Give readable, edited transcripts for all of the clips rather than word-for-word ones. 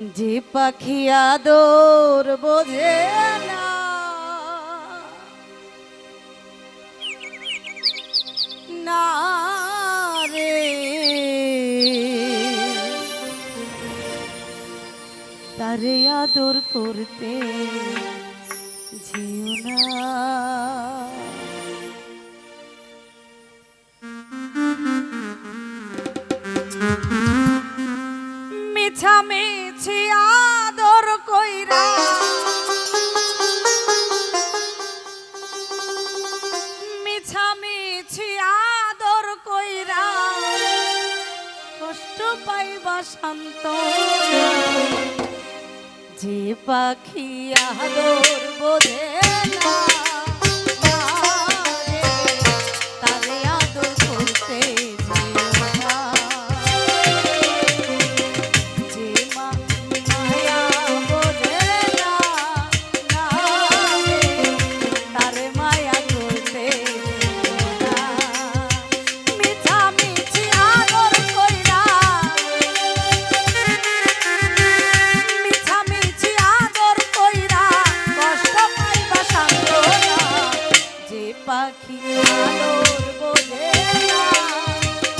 যে পাখি আদর বোঝে না, না রে, তারে আদর করতে যেও না। মিছামিছি আদর কইরা মিছামিছি আদর কইরা কষ্ট পাইবা শান্ত। যে পাখি আদর বোঝে না, না রে, তারে আদর করতে যেও না। যে মায়া বোঝে না, না রে, তারে মায়া করতে যেও না। মিছামিছি আদর কইরা মিছামিছি আদর কইরা কষ্ট পাইবা শান্ত না। যে পাখি আদর বোঝে না,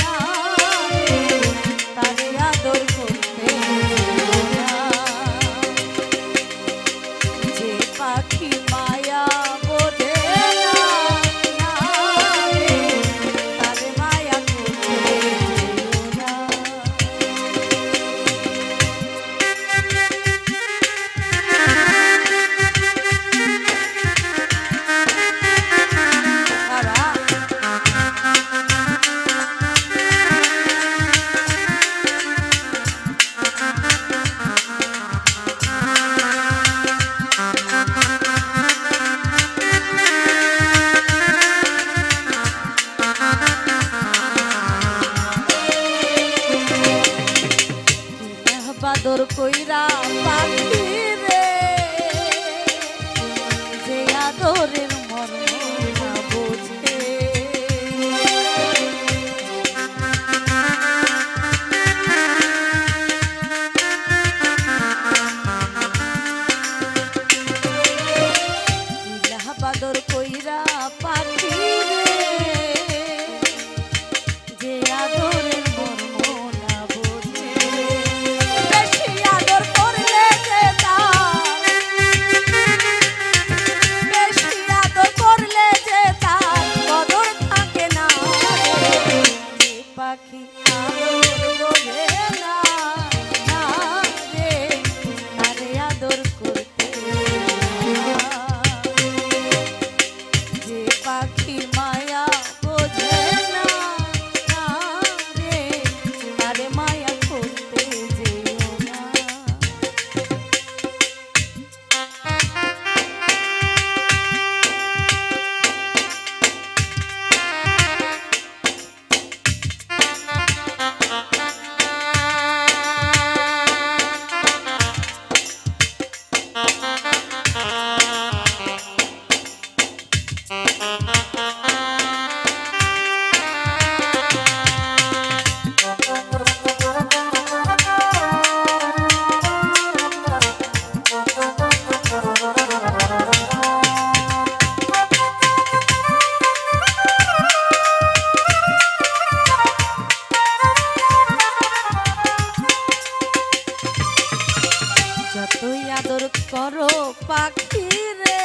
না রে, তারে আদর করতে যেও না। যে পাখি মায়া বোঝে না, না রে, তারে মায়া করতে যেও না। বাবা বাদর কইরা পাখি রে, যে আদরের মর্ম না বোঝে। বাদর কইরা পাখি রে, যে আদরের মর্ম না বোঝে। বেশি আদর করলে যে তার, বেশি আদর করলে যে তার কদর থাকে না রে। যে পাখি আদর বোঝে না, না রে, তারে আদর করতে যেও না। যে পাখি মায়া বোঝে না, না রে, তারে মায়া করতে যেও না। যতই আদর করো পাখি রে,